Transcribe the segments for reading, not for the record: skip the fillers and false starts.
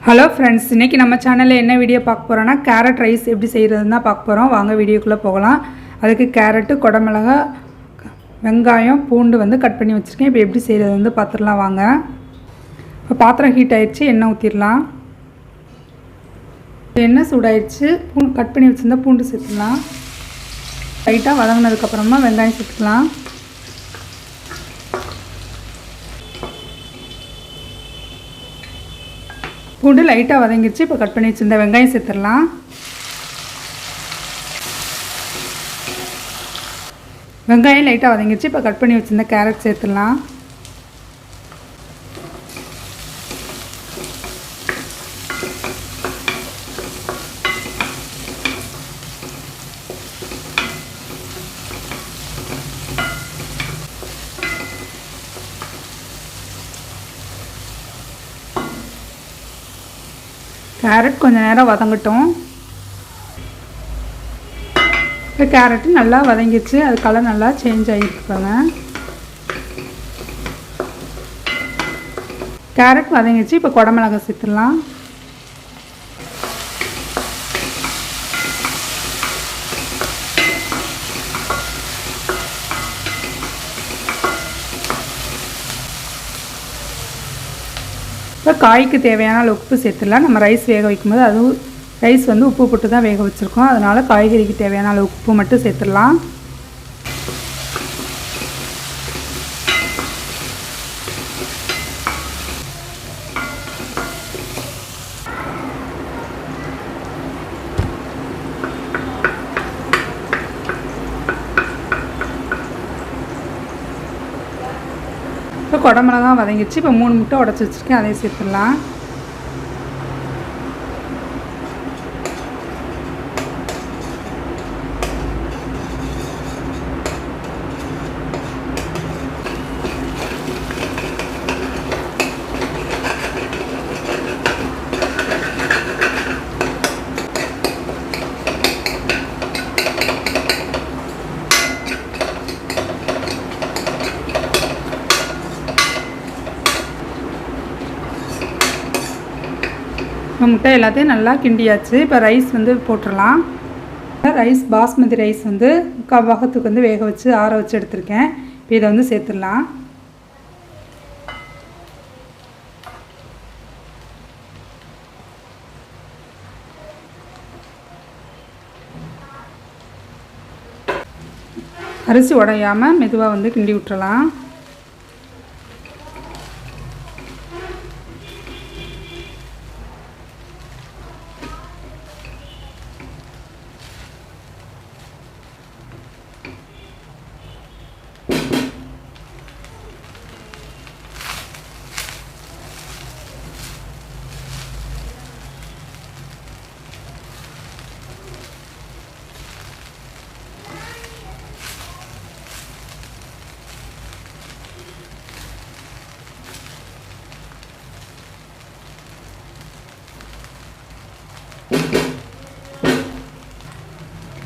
Hello friends, இன்றைக்கி நம்ம சேனலில் என்ன வீடியோ பார்க்க போகிறோன்னா கேரட் ரைஸ் எப்படி செய்கிறதுன்னு தான் பார்க்க போகிறோம். வாங்க வீடியோக்குள்ளே போகலாம். அதுக்கு கேரட்டு, குடமிளகா, வெங்காயம், பூண்டு கட் பண்ணி வச்சுருக்கேன். இப்போ எப்படி செய்கிறது பார்த்துடலாம் வாங்க. இப்போ பாத்திரம் ஹீட் ஆகிடுச்சு, எண்ணெய் ஊற்றிடலாம். எண்ணெய் சூடாயிடுச்சு, கட் பண்ணி வச்சுருந்தா பூண்டு சேர்த்துக்கலாம். லைட்டாக வதங்கினதுக்கப்புறமா வெங்காயம் சேர்த்துக்கலாம். பூண்டு லைட்டாக வதங்கிடுச்சு. இப்போ கட் பண்ணி வச்சுருந்த வெங்காயம் சேர்த்துடலாம். வெங்காயம் லைட்டாக வதங்கிடுச்சு. இப்போ கட் பண்ணி வச்சுருந்த கேரட் சேர்த்துடலாம். கேரட் கொஞ்சம் நேரம் வதங்கட்டும். இப்போ கேரட்டு நல்லா வதங்கிடுச்சு, அது கலர் நல்லா சேஞ்ச் ஆகிருக்குங்க. கேரட் வதங்கிடுச்சு. இப்போ குடமிளகாய் சேர்த்துடலாம். இப்போ காய்க்கு தேவையான அளவு உப்பு சேர்த்துடலாம். நம்ம ரைஸ் வேக வைக்கும்போது அதுவும் ரைஸ் உப்பு போட்டு தான் வேக வச்சுருக்கோம். அதனால் காய்கறிக்கு தேவையான அளவு உப்பு மட்டும் சேர்த்துடலாம். இப்போ குடமிளகா வதங்கிடுச்சு. இப்போ 3 முட்டை உடச்சி வச்சுருக்கேன், அதையும் சேர்த்துடலாம். முட்டை எல்லாத்தையும் நல்லா கிண்டியாச்சு. இப்போ ரைஸ் போட்டுடலாம். ரைஸ் பாஸ்மதி ரைஸ் பாகத்துக்கு வேக வச்சு ஆற வச்சு எடுத்திருக்கேன். இப்போ இதை சேர்த்துடலாம். அரிசி உடையாமல் மெதுவாக கிண்டி விட்டுறலாம்.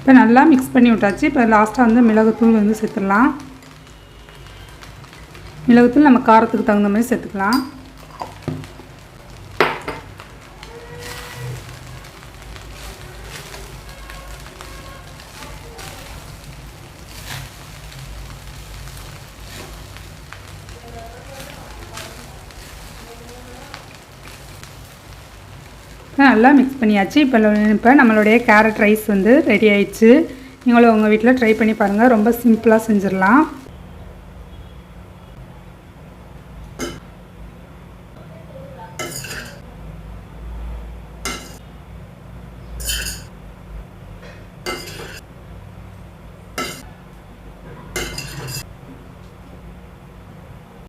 இப்போ நல்லா மிக்ஸ் பண்ணி விட்டாச்சு. இப்போ லாஸ்ட்டாக மிளகுத்தூள் சேர்த்துடலாம். மிளகுத்தூள் நம்ம காரத்துக்கு தகுந்த மாதிரி சேர்த்துக்கலாம். நல்லா மிக்ஸ் பண்ணியாச்சு. இப்போ நம்மளுடைய கேரட் ரைஸ் ரெடி ஆயிடுச்சு. நீங்களும் உங்கள் வீட்டில் ட்ரை பண்ணி பாருங்கள். ரொம்ப சிம்பிளாக செஞ்சிடலாம்.